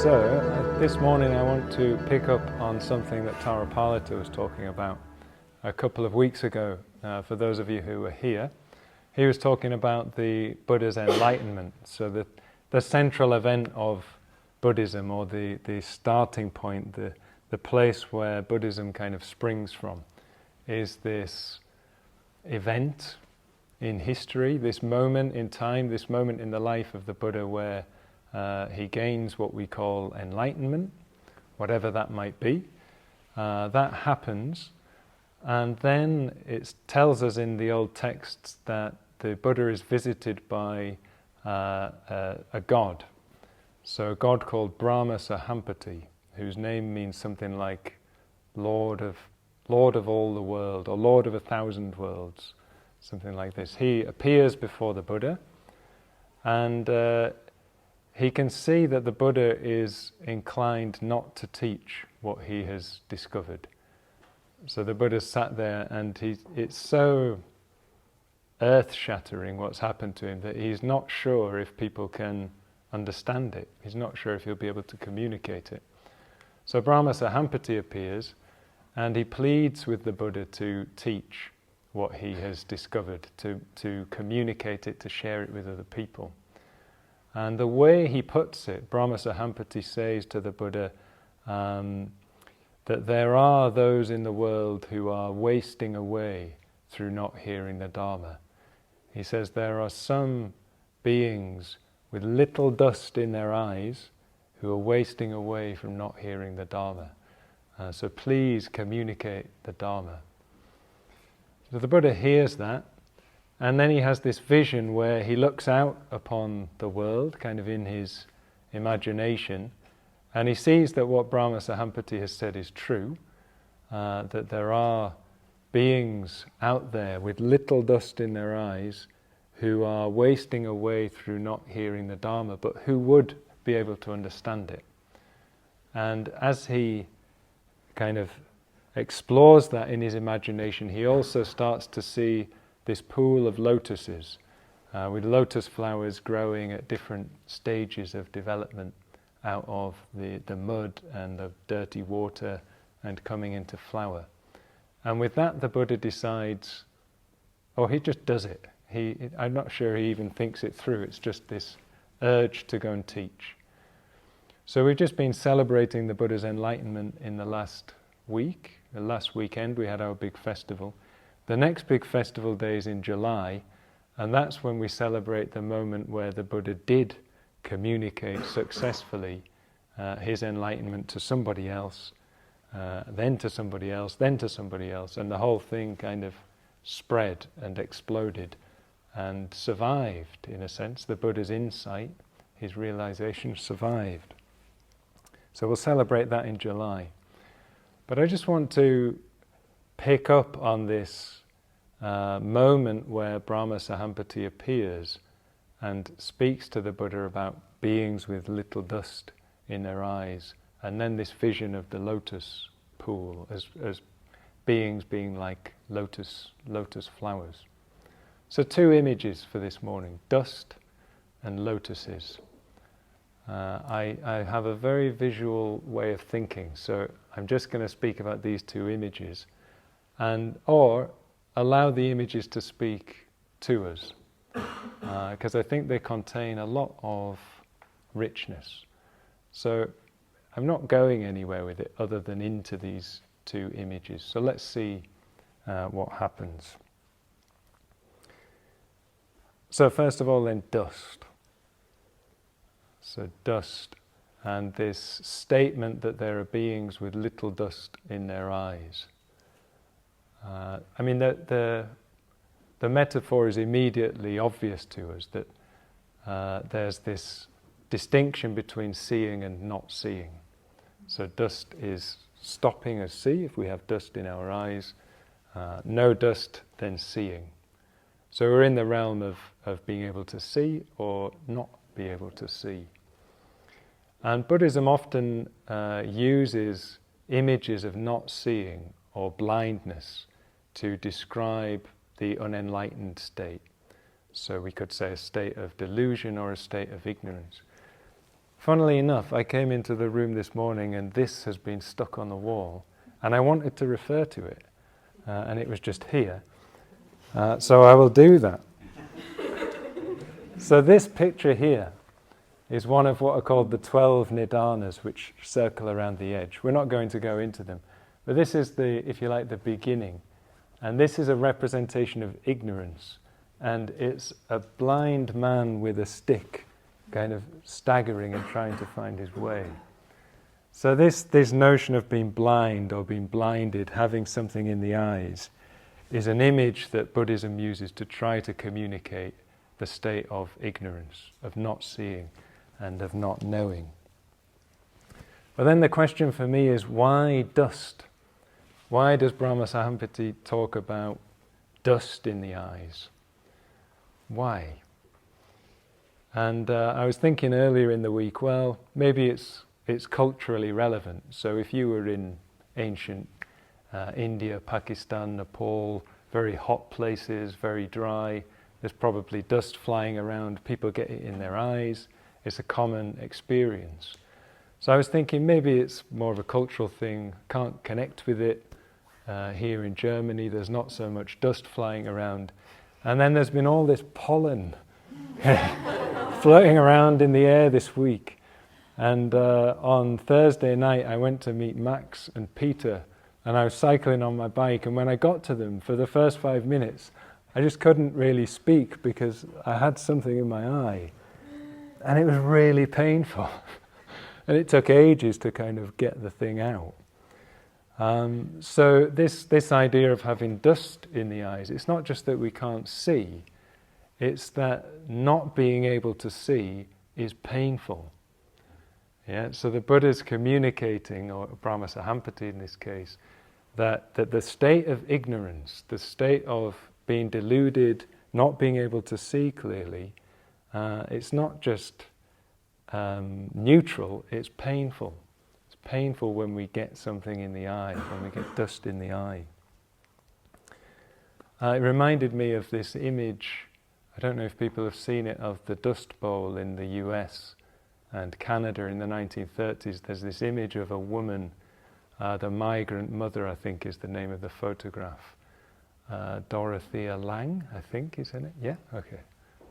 This morning I want to pick up on something that Tarapalita was talking about a couple of weeks ago. For those of you who were here, he was talking about the Buddha's enlightenment. So the central event of Buddhism, or the starting point, the place where Buddhism kind of springs from, is this event in history, this moment in time, this moment in the life of the Buddha where he gains what we call enlightenment, whatever that might be. That happens, and then it tells us in the old texts that the Buddha is visited by a god. So a god called Padmasagara, whose name means something like Lord of all the world, or Lord of 1,000 worlds, something like this. He appears before the Buddha, and he can see that the Buddha is inclined not to teach what he has discovered. So the Buddha sat there, and it's so earth-shattering what's happened to him that he's not sure if people can understand it. He's not sure if he'll be able to communicate it. So Padmasagara appears, and he pleads with the Buddha to teach what he has discovered, to communicate it, to share it with other people. And the way he puts it, Padmasagara says to the Buddha that there are those in the world who are wasting away through not hearing the Dharma. He says there are some beings with little dust in their eyes who are wasting away from not hearing the Dharma. So please communicate the Dharma. So the Buddha hears that, and then he has this vision where he looks out upon the world, kind of in his imagination, and he sees that what Padmasagara has said is true, that there are beings out there with little dust in their eyes who are wasting away through not hearing the Dharma, but who would be able to understand it. And as he kind of explores that in his imagination, he also starts to see this pool of lotuses, with lotus flowers growing at different stages of development out of the mud and the dirty water and coming into flower. And with that, the Buddha decides, he just does it. I'm not sure he even thinks it through. It's just this urge to go and teach. So we've just been celebrating the Buddha's enlightenment in the last week. The last weekend we had our big festival. The next big festival day is in July, and that's when we celebrate the moment where the Buddha did communicate successfully his enlightenment to somebody else, then to somebody else, then to somebody else, and the whole thing kind of spread and exploded and survived, in a sense. The Buddha's insight, his realization, survived. So we'll celebrate that in July. But I just want to pick up on this moment where Padmasagara appears and speaks to the Buddha about beings with little dust in their eyes, and then this vision of the lotus pool as beings being like lotus flowers. So 2 images for this morning, dust and lotuses. I have a very visual way of thinking, so I'm just going to speak about these 2 images, or allow the images to speak to us, because I think they contain a lot of richness. So I'm not going anywhere with it other than into these 2 images. So let's see what happens. So first of all then, dust. So dust, and this statement that there are beings with little dust in their eyes. The metaphor is immediately obvious to us, that there's this distinction between seeing and not seeing. So dust is stopping us see, if we have dust in our eyes. No dust, then seeing. So we're in the realm of being able to see or not be able to see. And Buddhism often uses images of not seeing or blindness to describe the unenlightened state. So we could say a state of delusion or a state of ignorance. funnily enough, I came into the room this morning and this has been stuck on the wall, and I wanted to refer to it, and it was just here. So I will do that. So this picture here is one of what are called the 12 nidanas, which circle around the edge. We're not going to go into them, but this is the, if you like, the beginning. And this is a representation of ignorance. And it's a blind man with a stick, kind of staggering and trying to find his way. So this notion of being blind or being blinded, having something in the eyes, is an image that Buddhism uses to try to communicate the state of ignorance, of not seeing and of not knowing. But then the question for me is, why dust? Why does Padmasagara talk about dust in the eyes? Why? And I was thinking earlier in the week, well, maybe it's culturally relevant. So if you were in ancient India, Pakistan, Nepal, very hot places, very dry, there's probably dust flying around, people get it in their eyes, it's a common experience. So I was thinking maybe it's more of a cultural thing, can't connect with it. Here in Germany there's not so much dust flying around. And then there's been all this pollen floating around in the air this week. And on Thursday night I went to meet Max and Peter, and I was cycling on my bike, and when I got to them, for the first 5 minutes, I just couldn't really speak because I had something in my eye. And it was really painful. And it took ages to kind of get the thing out. So this idea of having dust in the eyes, it's not just that we can't see, it's that not being able to see is painful. Yeah? So the Buddha's communicating, or Padmasagara in this case, that the state of ignorance, the state of being deluded, not being able to see clearly, it's not just neutral, it's painful. It's painful when we get something in the eye, when we get dust in the eye. It reminded me of this image, I don't know if people have seen it, of the Dust Bowl in the US and Canada in the 1930s. There's this image of a woman, the migrant mother, I think is the name of the photograph. Dorothea Lange, I think, is in it? Yeah? Okay.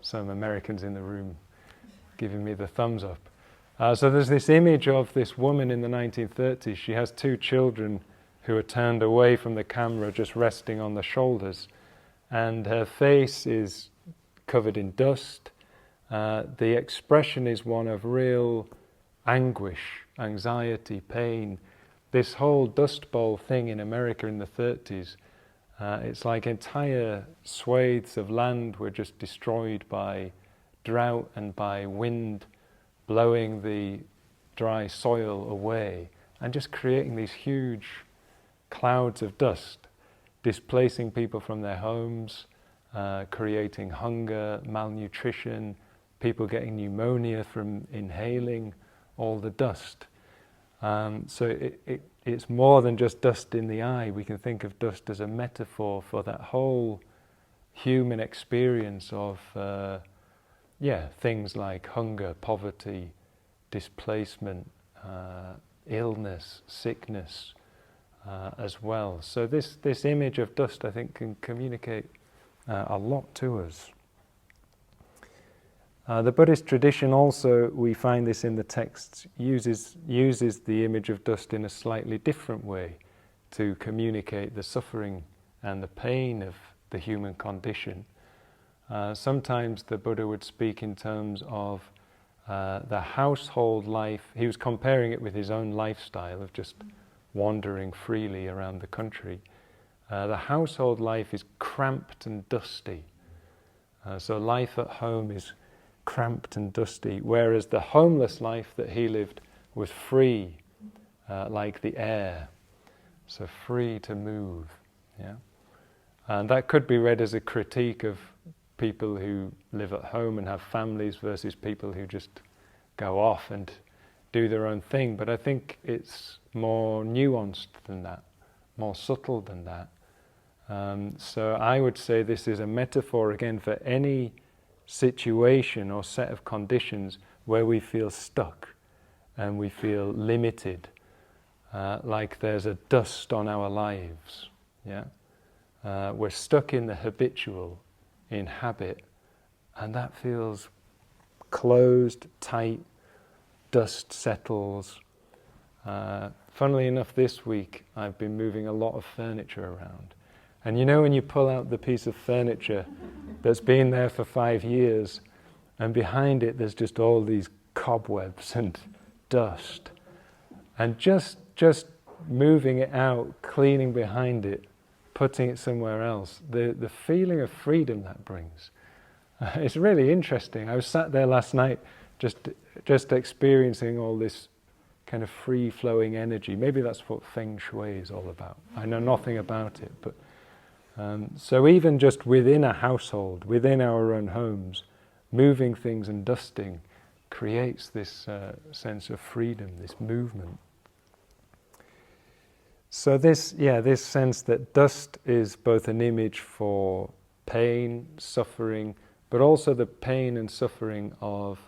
Some Americans in the room giving me the thumbs up. So there's this image of this woman in the 1930s. She has 2 children who are turned away from the camera, just resting on the shoulders. And her face is covered in dust. The expression is one of real anguish, anxiety, pain. This whole Dust Bowl thing in America in the 30s, it's like entire swathes of land were just destroyed by drought and by wind blowing the dry soil away and just creating these huge clouds of dust, displacing people from their homes, creating hunger, malnutrition, people getting pneumonia from inhaling all the dust. So it's more than just dust in the eye. We can think of dust as a metaphor for that whole human experience of things like hunger, poverty, displacement, illness, sickness as well. So this image of dust, I think, can communicate a lot to us. The Buddhist tradition also, we find this in the texts, uses the image of dust in a slightly different way to communicate the suffering and the pain of the human condition. Sometimes the Buddha would speak in terms of the household life. He was comparing it with his own lifestyle of just wandering freely around the country. The household life is cramped and dusty. So life at home is cramped and dusty, whereas the homeless life that he lived was free, like the air, so free to move. Yeah, and that could be read as a critique of people who live at home and have families versus people who just go off and do their own thing. But I think it's more nuanced than that, more subtle than that. So I would say this is a metaphor again for any situation or set of conditions where we feel stuck, and we feel limited, like there's a dust on our lives. Yeah, we're stuck in the habitual, in habit, and that feels closed, tight. Dust settles. Funnily enough, this week I've been moving a lot of furniture around. And you know when you pull out the piece of furniture that's been there for 5 years, and behind it there's just all these cobwebs and dust. And just moving it out, cleaning behind it, putting it somewhere else, the feeling of freedom that brings. It's really interesting. I was sat there last night just experiencing all this kind of free-flowing energy. Maybe that's what Feng Shui is all about. I know nothing about it, but so even just within a household, within our own homes, moving things and dusting creates this sense of freedom, this movement. So this sense that dust is both an image for pain, suffering, but also the pain and suffering of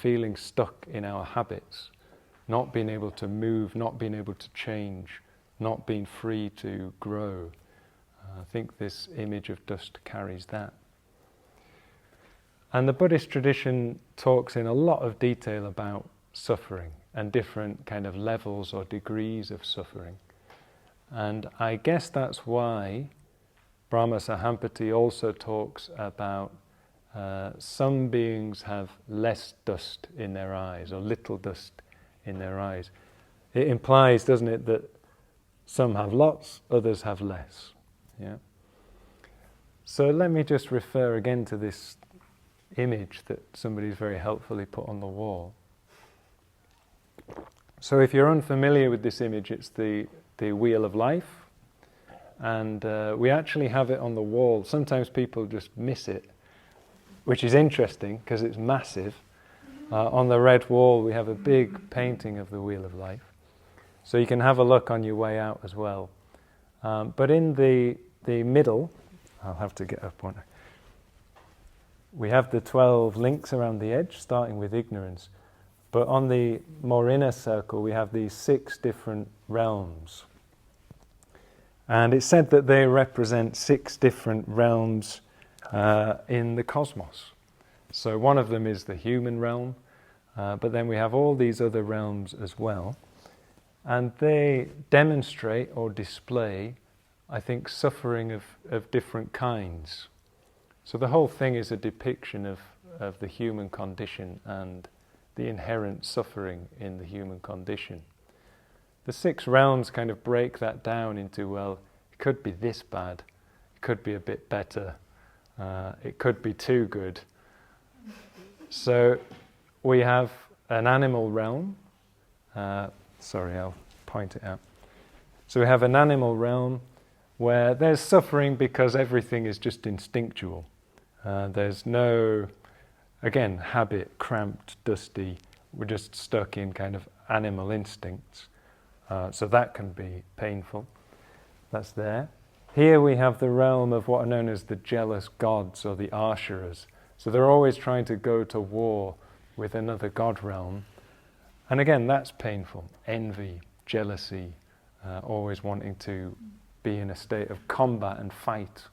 feeling stuck in our habits, not being able to move, not being able to change, not being free to grow. I think this image of dust carries that. And the Buddhist tradition talks in a lot of detail about suffering and different kind of levels or degrees of suffering. And I guess that's why Brahma Sahampati also talks about some beings have less dust in their eyes, or little dust in their eyes. It implies, doesn't it, that some have lots, others have less. Yeah. So let me just refer again to this image that somebody's very helpfully put on the wall. So if you're unfamiliar with this image, it's the wheel of life, and we actually have it on the wall. Sometimes people just miss it, which is interesting because it's massive. On the red wall we have a big painting of the wheel of life, so you can have a look on your way out as well. But in the middle, I'll have to get up one. We have the 12 links around the edge, starting with ignorance. But on the more inner circle, we have these 6 different realms. And it's said that they represent 6 different realms in the cosmos. So one of them is the human realm, but then we have all these other realms as well. And they demonstrate or display, I think, suffering of different kinds. So the whole thing is a depiction of the human condition and the inherent suffering in the human condition. The 6 realms kind of break that down into, well, it could be this bad, it could be a bit better, it could be too good. So we have an animal realm. Sorry, I'll point it out. So we have an animal realm where there's suffering because everything is just instinctual. There's no, again, habit, cramped, dusty. We're just stuck in kind of animal instincts. So that can be painful. That's there. Here we have the realm of what are known as the jealous gods, or the Ashuras. So they're always trying to go to war with another god realm. And again, that's painful. Envy, jealousy, always wanting to be in a state of combat and fight.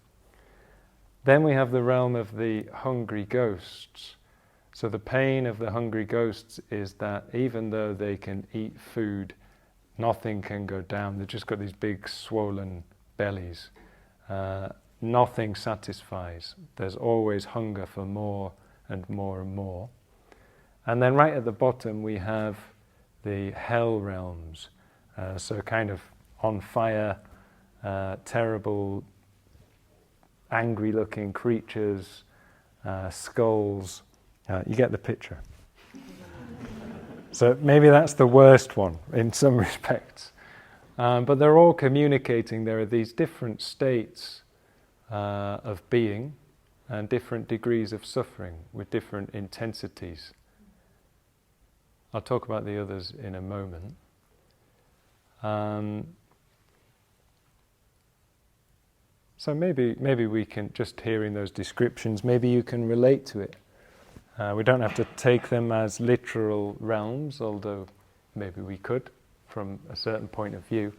Then we have the realm of the hungry ghosts. So the pain of the hungry ghosts is that even though they can eat food, nothing can go down. They've just got these big swollen bellies. Nothing satisfies. There's always hunger for more and more and more. And then right at the bottom we have the hell realms. So kind of on fire, terrible, angry-looking creatures, skulls. You get the picture. So maybe that's the worst one in some respects. But they're all communicating. There are these different states of being and different degrees of suffering with different intensities. I'll talk about the others in a moment. So maybe we can, just hearing those descriptions, maybe you can relate to it. We don't have to take them as literal realms, although maybe we could from a certain point of view.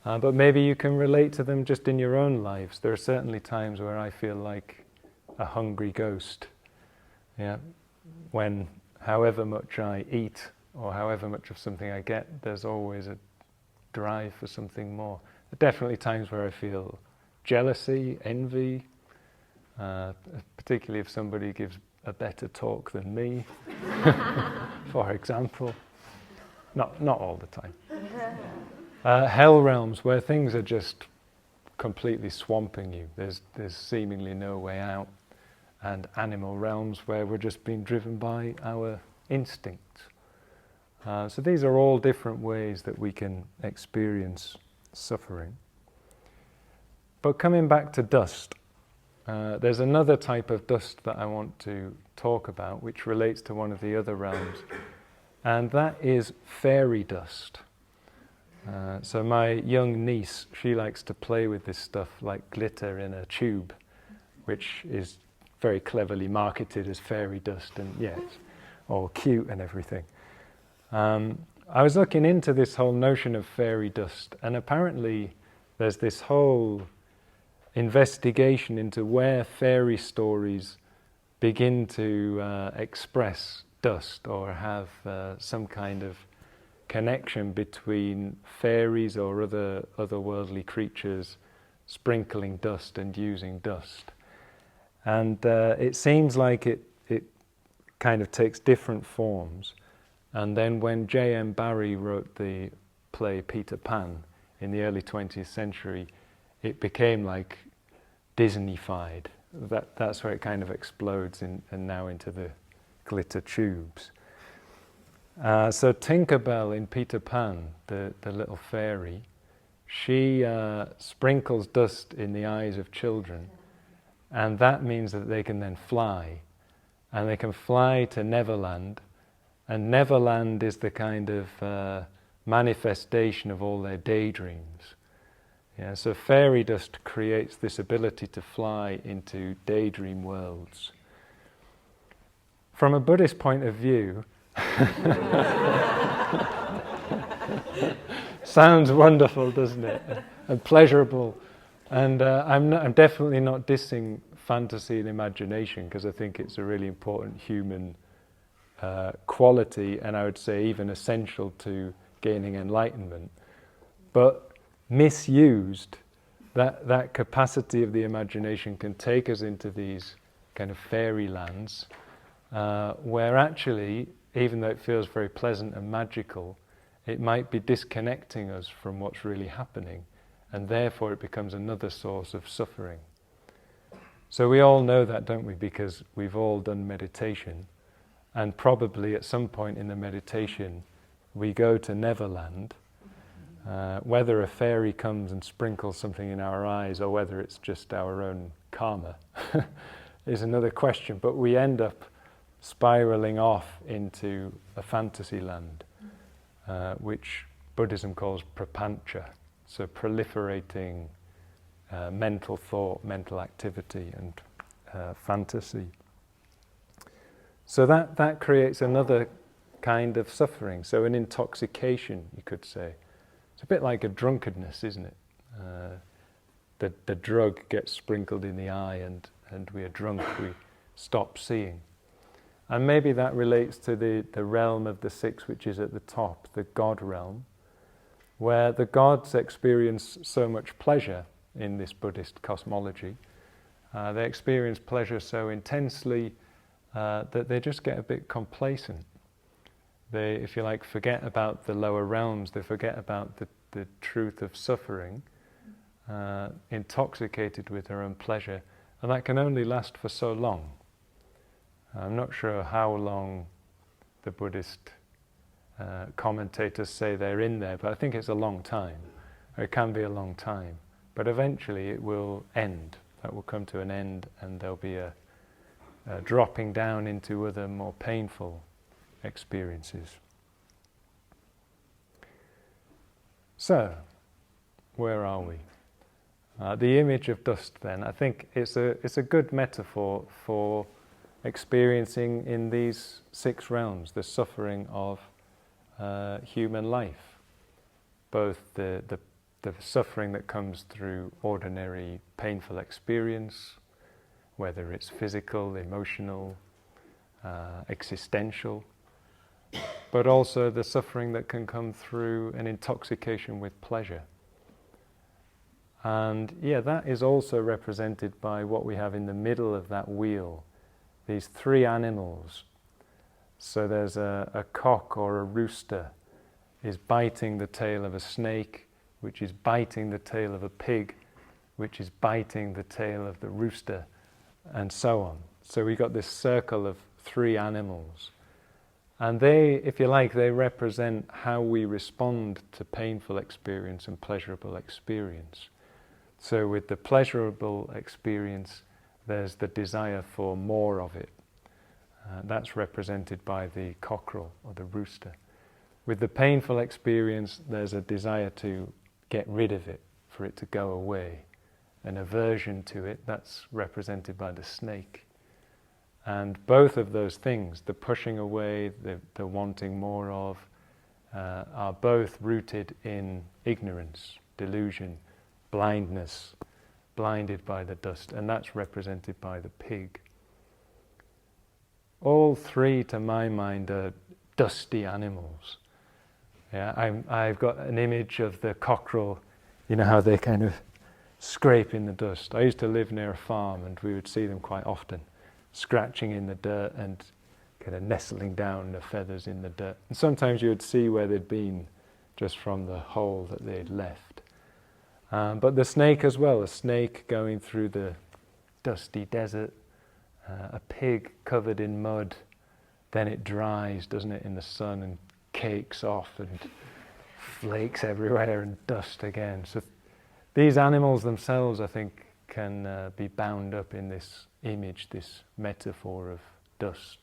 But maybe you can relate to them just in your own lives. There are certainly times where I feel like a hungry ghost. Yeah, when however much I eat or however much of something I get, there's always a drive for something more. There are definitely times where I feel jealousy, envy, particularly if somebody gives a better talk than me, for example. Not all the time. Hell realms where things are just completely swamping you. There's seemingly no way out. And animal realms where we're just being driven by our instincts. So these are all different ways that we can experience suffering. But coming back to dust, there's another type of dust that I want to talk about, which relates to one of the other realms, and that is fairy dust. So my young niece, she likes to play with this stuff like glitter in a tube, which is very cleverly marketed as fairy dust, and yeah, it's all cute and everything. I was looking into this whole notion of fairy dust, and apparently there's this whole investigation into where fairy stories begin to express dust or have some kind of connection between fairies or other otherworldly creatures sprinkling dust and using dust. And it seems like it kind of takes different forms. And then when J.M. Barrie wrote the play Peter Pan in the early 20th century, it became like Disney-fied. That's where it kind of explodes and now into the glitter tubes. So Tinkerbell in Peter Pan, the little fairy, she sprinkles dust in the eyes of children, and that means that they can then fly, and they can fly to Neverland, and Neverland is the kind of manifestation of all their daydreams. Yeah, so fairy dust creates this ability to fly into daydream worlds. From a Buddhist point of view, sounds wonderful, doesn't it? And pleasurable. And I'm definitely not dissing fantasy and imagination, because I think it's a really important human quality, and I would say even essential to gaining enlightenment. But misused, that capacity of the imagination can take us into these kind of fairy lands where actually, even though it feels very pleasant and magical, it might be disconnecting us from what's really happening, and therefore it becomes another source of suffering. So we all know that, don't we? Because we've all done meditation, and probably at some point in the meditation we go to Neverland. Whether a fairy comes and sprinkles something in our eyes or whether it's just our own karma is another question, but we end up spiraling off into a fantasy land, which Buddhism calls prapancha, so proliferating mental thought, mental activity, and fantasy. So that creates another kind of suffering, so an intoxication, you could say. It's a bit like a drunkenness, isn't it? The drug gets sprinkled in the eye and we are drunk, we stop seeing. And maybe that relates to the realm of the six, which is at the top, the God realm, where the gods experience so much pleasure in this Buddhist cosmology. They experience pleasure so intensely that they just get a bit complacent. They, if you like, forget about the lower realms, they forget about the truth of suffering, intoxicated with their own pleasure, and that can only last for so long. I'm not sure how long the Buddhist commentators say they're in there, but I think it's a long time, or it can be a long time. But eventually it will end. That will come to an end, and there'll be a dropping down into other more painful experiences. So, where are we? The image of dust, then, I think it's a good metaphor for experiencing in these six realms the suffering of human life, both the suffering that comes through ordinary painful experience, whether it's physical, emotional, existential, but also the suffering that can come through an intoxication with pleasure. And that is also represented by what we have in the middle of that wheel, these three animals. So there's a cock or a rooster is biting the tail of a snake, which is biting the tail of a pig, which is biting the tail of the rooster, and so on. So we got this circle of three animals. And they, if you like, they represent how we respond to painful experience and pleasurable experience. So with the pleasurable experience, there's the desire for more of it. That's represented by the cockerel or the rooster. With the painful experience, there's a desire to get rid of it, for it to go away. An aversion to it, that's represented by the snake. And both of those things, the pushing away, the wanting more of, are both rooted in ignorance, delusion, blindness, blinded by the dust, and that's represented by the pig. All three, to my mind, are dusty animals. I've got an image of the cockerel, you know how they kind of scrape in the dust. I used to live near a farm and we would see them quite often, scratching in the dirt and kind of nestling down the feathers in the dirt. And sometimes you would see where they'd been just from the hole that they'd left. But the snake as well, a snake going through the dusty desert, a pig covered in mud, then it dries, doesn't it, in the sun and cakes off and flakes everywhere and dust again. So these animals themselves, I think, can be bound up in this image, this metaphor of dust.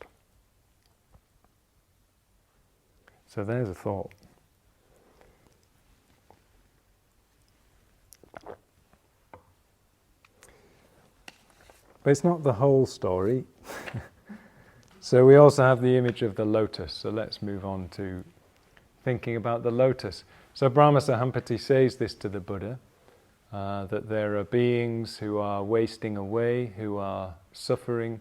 So there's a thought. But it's not the whole story. So we also have the image of the lotus. So let's move on to thinking about the lotus. So Padmasagara says this to the Buddha, that there are beings who are wasting away, who are suffering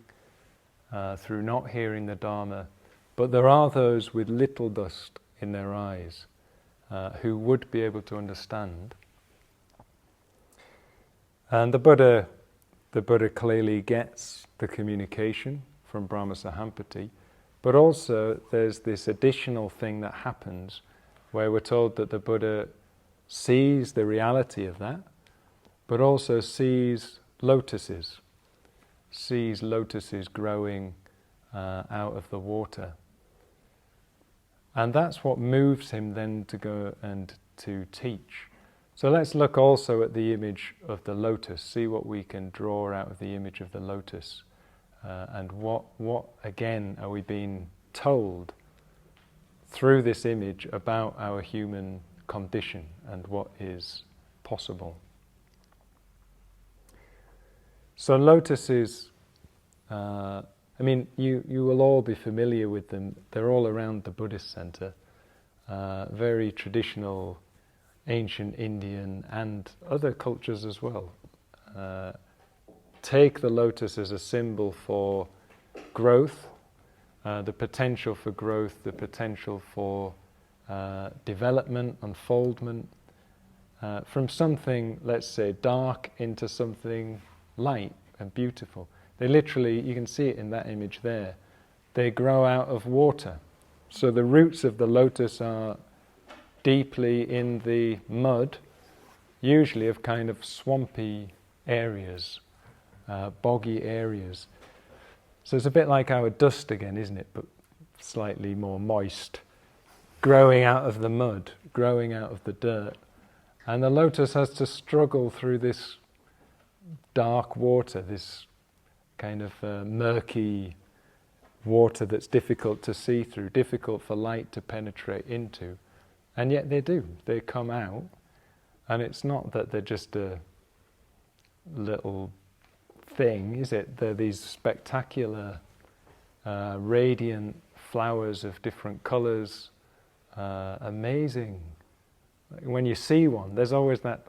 through not hearing the Dharma, but there are those with little dust in their eyes who would be able to understand. And the Buddha clearly gets the communication from Padmasagara, but also there's this additional thing that happens where we're told that the Buddha sees the reality of that, but also sees lotuses growing out of the water. And that's what moves him then to go and to teach. So let's look also at the image of the lotus, see what we can draw out of the image of the lotus, and what again are we being told through this image about our human condition and what is possible. So lotuses, you will all be familiar with them. They're all around the Buddhist center, very traditional, ancient Indian and other cultures as well. Take the lotus as a symbol for growth, the potential for growth, the potential for development, unfoldment, from something, let's say, dark into something light and beautiful. They literally, you can see it in that image there, they grow out of water. So the roots of the lotus are deeply in the mud, usually of kind of swampy areas, boggy areas. So it's a bit like our dust again, isn't it? But slightly more moist, growing out of the mud, growing out of the dirt. And the lotus has to struggle through this dark water, this kind of murky water that's difficult to see through, difficult for light to penetrate into. And yet they do. They come out. And it's not that they're just a little thing, is it? They're these spectacular, radiant flowers of different colours, amazing. When you see one, there's always that,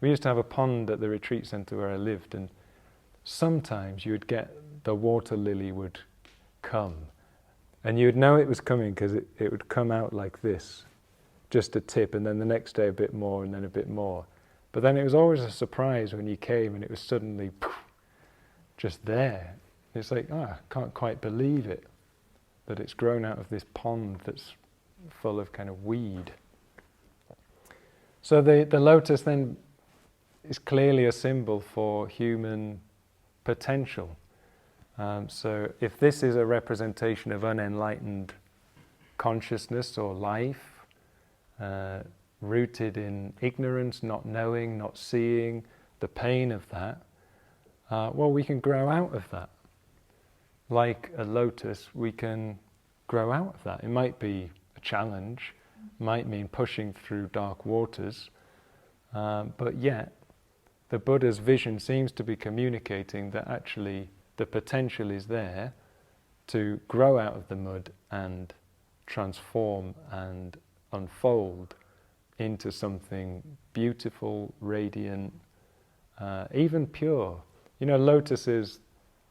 We used to have a pond at the retreat centre where I lived, and sometimes you would get the water lily would come, and you would know it was coming because it would come out like this, just a tip, and then the next day a bit more, and then a bit more. But then it was always a surprise when you came and it was suddenly just there. It's like, I can't quite believe it, that it's grown out of this pond that's full of kind of weed. So the lotus then is clearly a symbol for human potential. So if this is a representation of unenlightened consciousness or life, rooted in ignorance, not knowing, not seeing, the pain of that, we can grow out of that. Like a lotus, we can grow out of that. It might be a challenge, might mean pushing through dark waters, but yet the Buddha's vision seems to be communicating that actually the potential is there to grow out of the mud and transform and unfold into something beautiful, radiant, even pure. Lotuses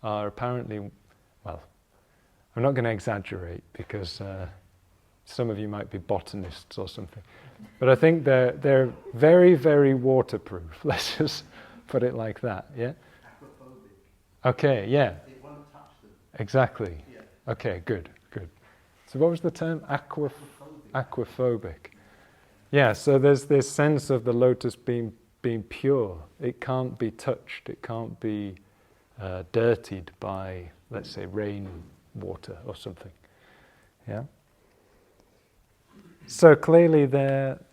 are apparently, I'm not going to exaggerate because some of you might be botanists or something, but I think they're very, very waterproof. Let's just put it like that, yeah? Aquaphobic. Okay, yeah. They won't touch them. Exactly. Yeah. Okay, good. So what was the term? Aquaphobic. Yeah, so there's this sense of the lotus being pure. It can't be touched. It can't be dirtied by, let's say, rain water or something. Yeah. So clearly, that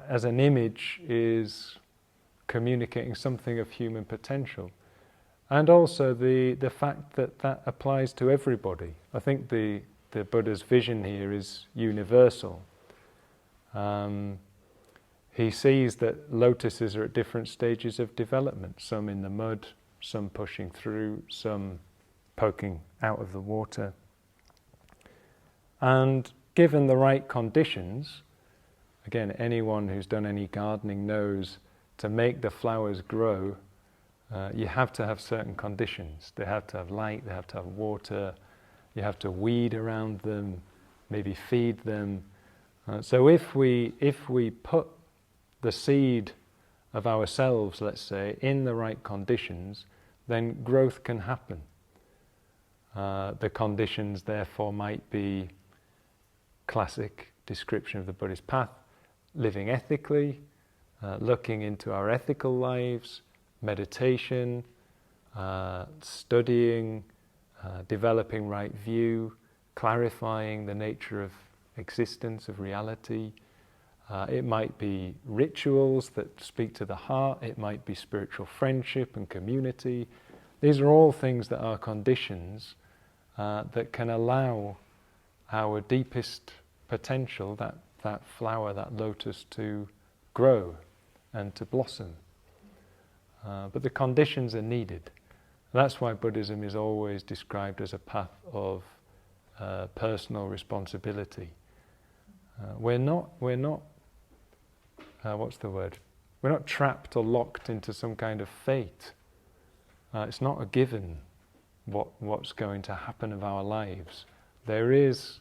as an image is communicating something of human potential, and also the fact that applies to everybody. I think the Buddha's vision here is universal. He sees that lotuses are at different stages of development, some in the mud, some pushing through, some poking out of the water. And given the right conditions, again, anyone who's done any gardening knows to make the flowers grow, you have to have certain conditions. They have to have light, they have to have water, you have to weed around them, maybe feed them. So if we put the seed of ourselves, let's say, in the right conditions, then growth can happen. The conditions, therefore, might be classic description of the Buddhist path: living ethically, looking into our ethical lives, meditation, studying, developing right view, clarifying the nature of existence, of reality. It might be rituals that speak to the heart. It might be spiritual friendship and community. These are all things that are conditions that can allow our deepest potential, that flower, that lotus, to grow and to blossom. But the conditions are needed. That's why Buddhism is always described as a path of personal responsibility. We're not what's the word? We're not trapped or locked into some kind of fate. It's not a given what's going to happen of our lives. There is,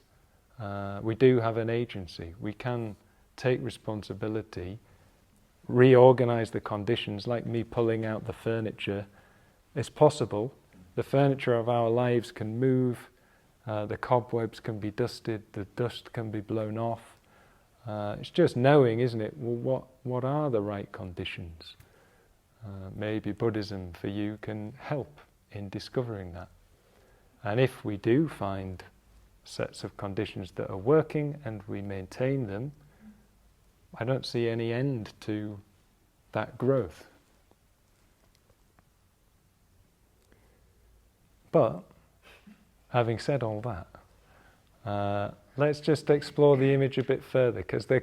we do have an agency. We can take responsibility, reorganize the conditions, like me pulling out the furniture. It's possible. The furniture of our lives can move, the cobwebs can be dusted, the dust can be blown off. It's just knowing, isn't it? Well, what are the right conditions? Maybe Buddhism for you can help in discovering that. And if we do find sets of conditions that are working and we maintain them, I don't see any end to that growth. But, having said all that, let's just explore the image a bit further, because there's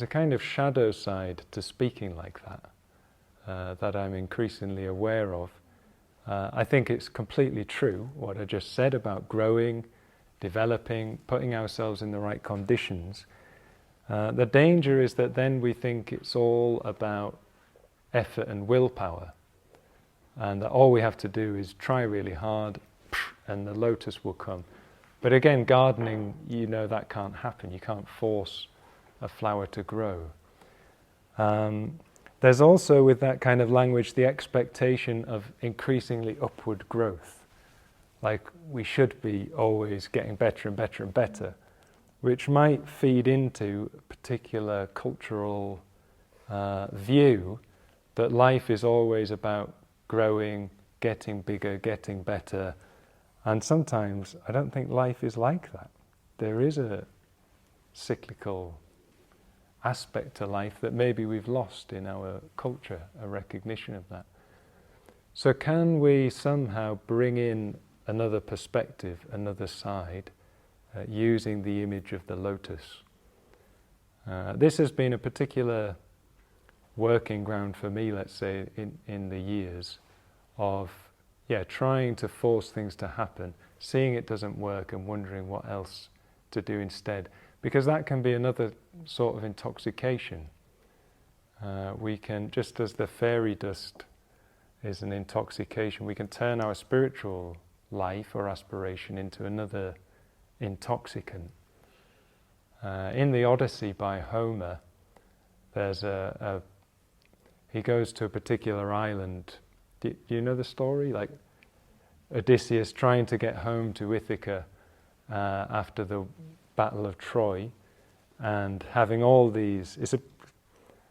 a kind of shadow side to speaking like that I'm increasingly aware of. I think it's completely true what I just said about growing developing, putting ourselves in the right conditions. The danger is that then we think it's all about effort and willpower, and that all we have to do is try really hard and the lotus will come. But again, gardening, you know that can't happen. You can't force a flower to grow. There's also, with that kind of language, the expectation of increasingly upward growth. Like we should be always getting better and better and better, which might feed into a particular cultural view that life is always about growing, getting bigger, getting better. And sometimes I don't think life is like that. There is a cyclical aspect to life that maybe we've lost in our culture, a recognition of that. So can we somehow bring in another perspective, another side, using the image of the lotus? This has been a particular working ground for me, let's say, in the years of trying to force things to happen, seeing it doesn't work and wondering what else to do instead. Because that can be another sort of intoxication. We can, just as the fairy dust is an intoxication, we can turn our spiritual life or aspiration into another intoxicant. In the Odyssey by Homer, there's he goes to a particular island. Do you know the story? Like Odysseus trying to get home to Ithaca after the Battle of Troy, and having all these.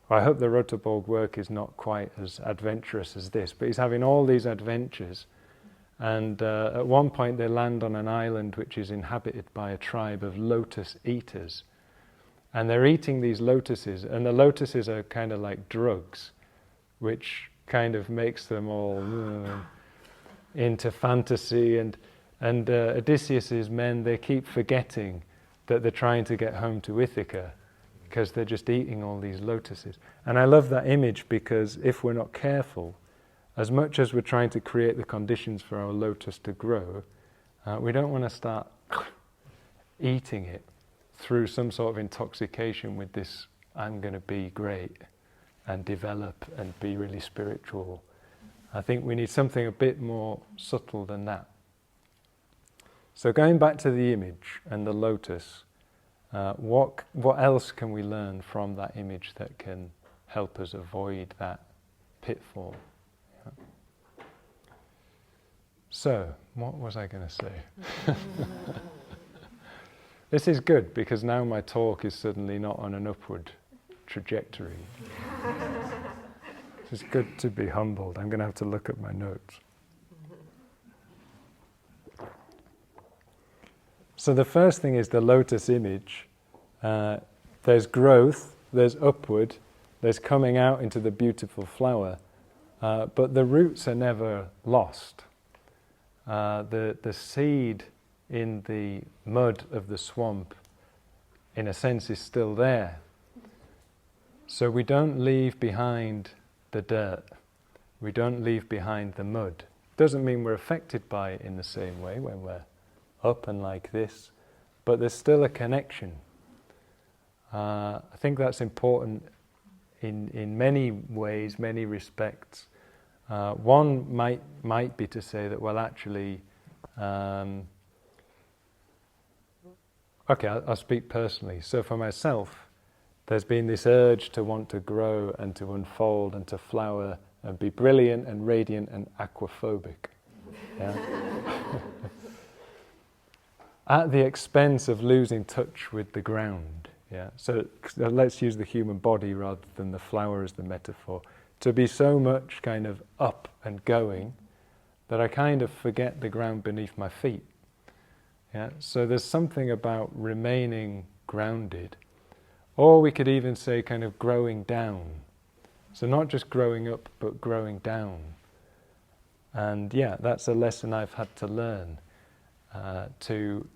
I hope the Roteborg work is not quite as adventurous as this, but he's having all these adventures, and at one point they land on an island which is inhabited by a tribe of lotus eaters, and they're eating these lotuses, and the lotuses are kind of like drugs, which kind of makes them all into fantasy, and Odysseus's men, they keep forgetting that they're trying to get home to Ithaca because they're just eating all these lotuses. And I love that image because if we're not careful, as much as we're trying to create the conditions for our lotus to grow, we don't want to start eating it through some sort of intoxication with this, I'm going to be great and develop and be really spiritual. I think we need something a bit more subtle than that. So going back to the image and the lotus, what else can we learn from that image that can help us avoid that pitfall? Yeah. So, what was I going to say? This is good because now my talk is suddenly not on an upward trajectory. It's good to be humbled. I'm going to have to look at my notes. So the first thing is the lotus image. There's growth, there's upward, there's coming out into the beautiful flower, but the roots are never lost. The seed in the mud of the swamp, in a sense, is still there. So we don't leave behind the dirt. We don't leave behind the mud. Doesn't mean we're affected by it in the same way when we're up and like this, but there's still a connection. I think that's important in many ways, many respects. One might be to say that, well, actually, okay, I'll speak personally. So for myself, there's been this urge to want to grow and to unfold and to flower and be brilliant and radiant and aquaphobic. Yeah? At the expense of losing touch with the ground. Yeah. So let's use the human body rather than the flower as the metaphor. To be so much kind of up and going that I kind of forget the ground beneath my feet. Yeah. So there's something about remaining grounded, or we could even say kind of growing down. So not just growing up, but growing down. And yeah, that's a lesson I've had to learn, to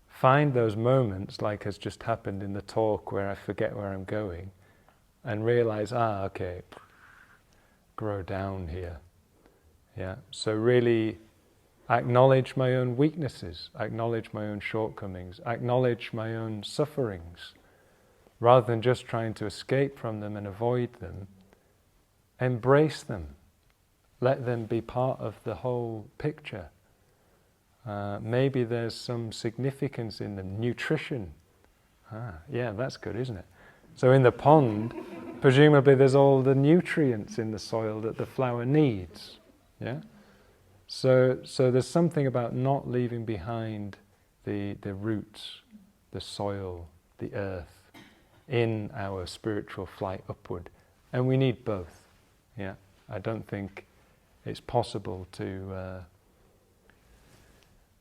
find those moments, like has just happened in the talk, where I forget where I'm going and realize, okay, grow down here. Yeah. So really acknowledge my own weaknesses, acknowledge my own shortcomings, acknowledge my own sufferings, rather than just trying to escape from them and avoid them. Embrace them. Let them be part of the whole picture. Maybe there's some significance in them. Nutrition. Yeah, that's good, isn't it? So in the pond, presumably there's all the nutrients in the soil that the flower needs. Yeah? So there's something about not leaving behind the roots, the soil, the earth, in our spiritual flight upward. And we need both. Yeah? I don't think it's possible to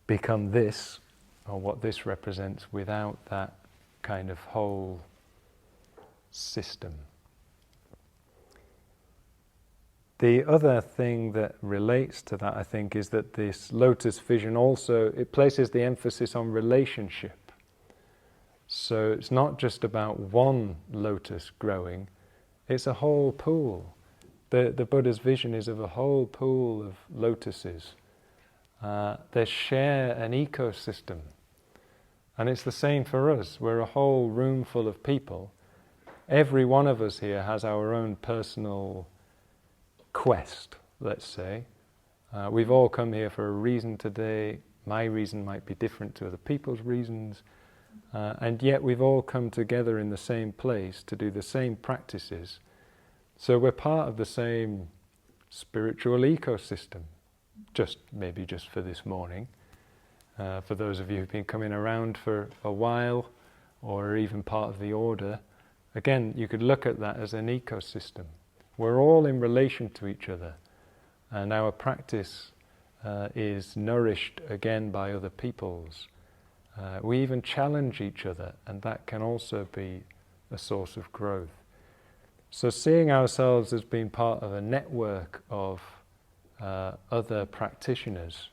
become this, or what this represents, without that kind of whole system. The other thing that relates to that, I think, is that this Lotus vision also, it places the emphasis on relationship. So it's not just about one lotus growing, it's a whole pool. The Buddha's vision is of a whole pool of lotuses. They share an ecosystem. And it's the same for us. We're a whole room full of people. Every one of us here has our own personal quest, let's say. We've all come here for a reason today. My reason might be different to other people's reasons. And yet we've all come together in the same place to do the same practices. So we're part of the same spiritual ecosystem, maybe just for this morning. For those of you who've been coming around for a while, or even part of the order, again, you could look at that as an ecosystem. We're all in relation to each other, and our practice is nourished again by other people's. We even challenge each other, and that can also be a source of growth. So seeing ourselves as being part of a network of other practitioners,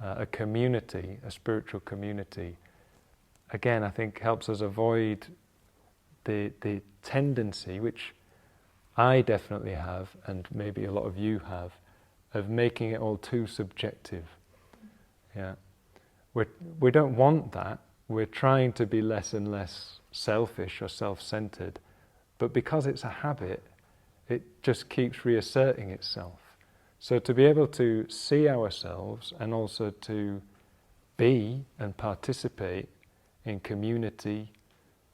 a community, a spiritual community, again, I think helps us avoid the tendency, which I definitely have, and maybe a lot of you have, of making it all too subjective. Yeah, we don't want that. We're trying to be less and less selfish or self-centered, but because it's a habit, it just keeps reasserting itself. So to be able to see ourselves and also to be and participate in community,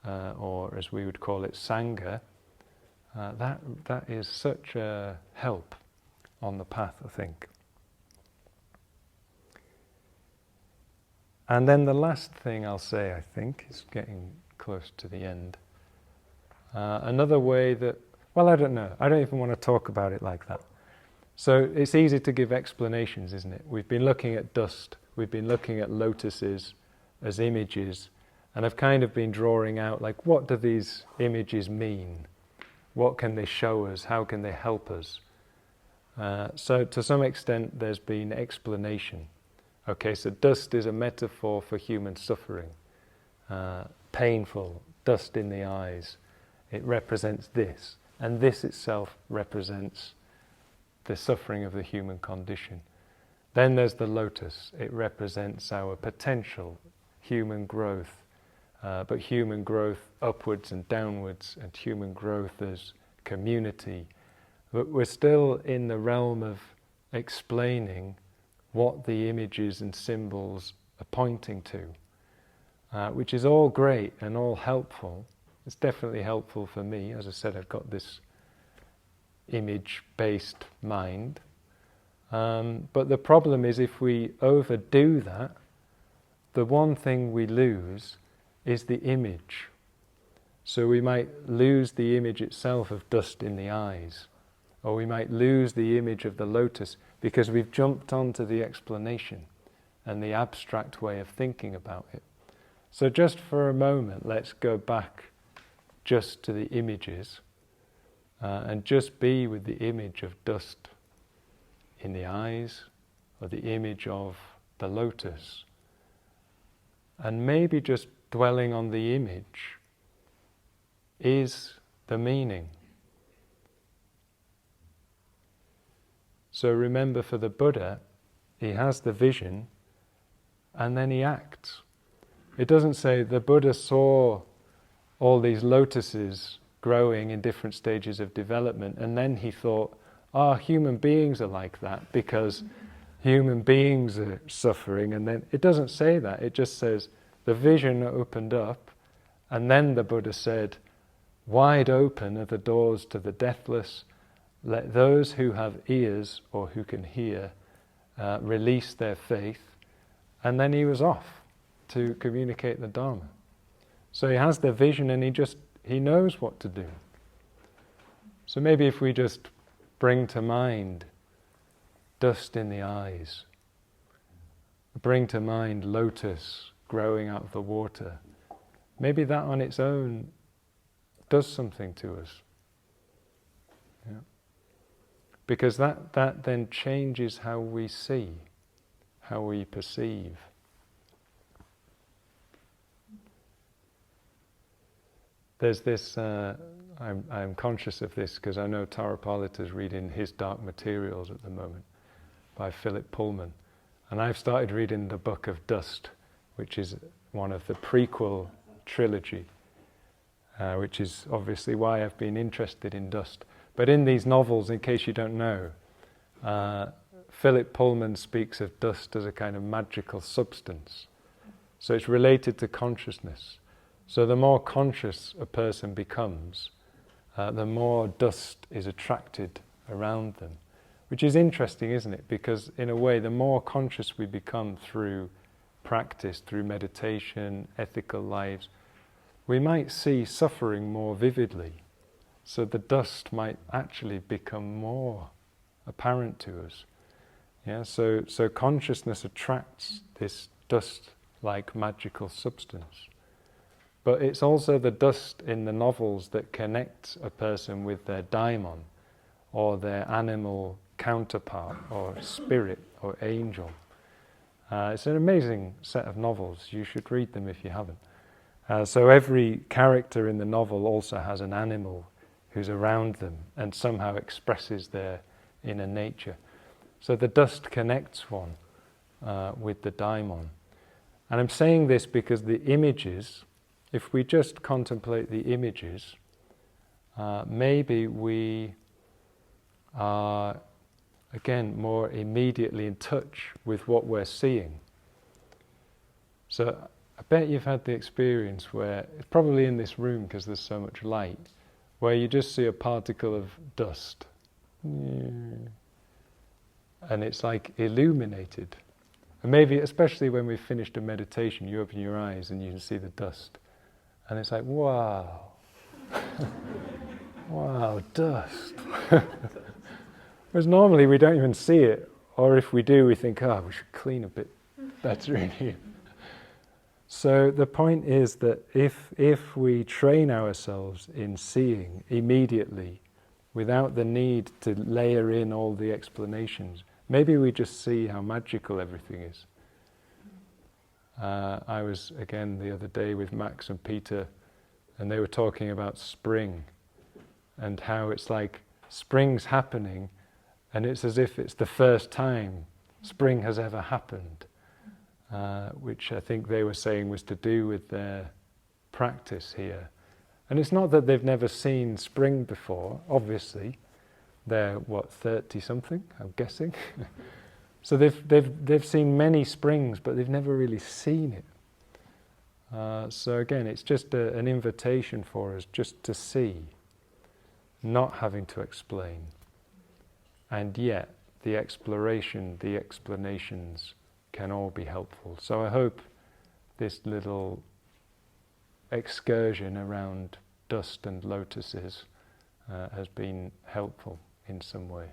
or as we would call it, Sangha, that is such a help on the path, I think. And then the last thing I'll say, I think, is getting close to the end. Another way that, well, I don't know. I don't even want to talk about it like that. So it's easy to give explanations, isn't it? We've been looking at dust. We've been looking at lotuses as images. And I've kind of been drawing out, like, what do these images mean? What can they show us? How can they help us? So to some extent, there's been explanation. Okay, so dust is a metaphor for human suffering. Painful, dust in the eyes. It represents this. And this itself represents the suffering of the human condition. Then there's the lotus. It represents our potential human growth, but human growth upwards and downwards, and human growth as community. But we're still in the realm of explaining what the images and symbols are pointing to, which is all great and all helpful. It's definitely helpful for me. As I said, I've got this image-based mind. But the problem is, if we overdo that, the one thing we lose is the image. So we might lose the image itself of dust in the eyes, or we might lose the image of the lotus because we've jumped onto the explanation and the abstract way of thinking about it. So just for a moment, let's go back just to the images, and just be with the image of dust in the eyes, or the image of the lotus. And maybe just dwelling on the image is the meaning. So remember, for the Buddha, he has the vision and then he acts. It doesn't say the Buddha saw all these lotuses growing in different stages of development and then he thought, human beings are like that because human beings are suffering, and then it doesn't say that. It just says the vision opened up and then the Buddha said, wide open are the doors to the deathless. Let those who have ears or who can hear release their faith. And then he was off to communicate the Dharma. So he has the vision and he knows what to do. So maybe if we just bring to mind dust in the eyes, bring to mind lotus growing out of the water, maybe that on its own does something to us. Yeah. Because that then changes how we see, how we perceive. There's this, I'm conscious of this because I know Taraparlita's reading his Dark Materials at the moment by Philip Pullman. And I've started reading the Book of Dust, which is one of the prequel trilogy, which is obviously why I've been interested in dust. But in these novels, in case you don't know, Philip Pullman speaks of dust as a kind of magical substance. So it's related to consciousness. So the more conscious a person becomes, the more dust is attracted around them. Which is interesting, isn't it? Because in a way, the more conscious we become through practice, through meditation, ethical lives, we might see suffering more vividly. So the dust might actually become more apparent to us. Yeah, so consciousness attracts this dust-like magical substance. But it's also the dust in the novels that connects a person with their daimon, or their animal counterpart, or spirit, or angel. It's an amazing set of novels. You should read them if you haven't. So every character in the novel also has an animal who's around them and somehow expresses their inner nature. So the dust connects one with the daimon. And I'm saying this because the images, if we just contemplate the images, maybe we are, again, more immediately in touch with what we're seeing. So I bet you've had the experience where, it's probably in this room because there's so much light, where you just see a particle of dust. And it's like illuminated. And maybe, especially when we've finished a meditation, you open your eyes and you can see the dust. And it's like, wow. Wow, dust. Whereas normally we don't even see it. Or if we do, we think, we should clean a bit better in here. So the point is that if we train ourselves in seeing immediately, without the need to layer in all the explanations, maybe we just see how magical everything is. I was, again, the other day with Max and Peter, and they were talking about spring, and how it's like spring's happening, and it's as if it's the first time spring has ever happened. Which I think they were saying was to do with their practice here. And it's not that they've never seen spring before, obviously. They're, 30-something, I'm guessing. So they've seen many springs, but they've never really seen it. So again, it's just an invitation for us just to see, not having to explain. And yet, the exploration, the explanations can all be helpful. So I hope this little excursion around dust and lotuses has been helpful in some way.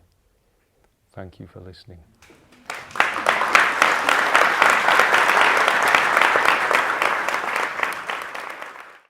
Thank you for listening.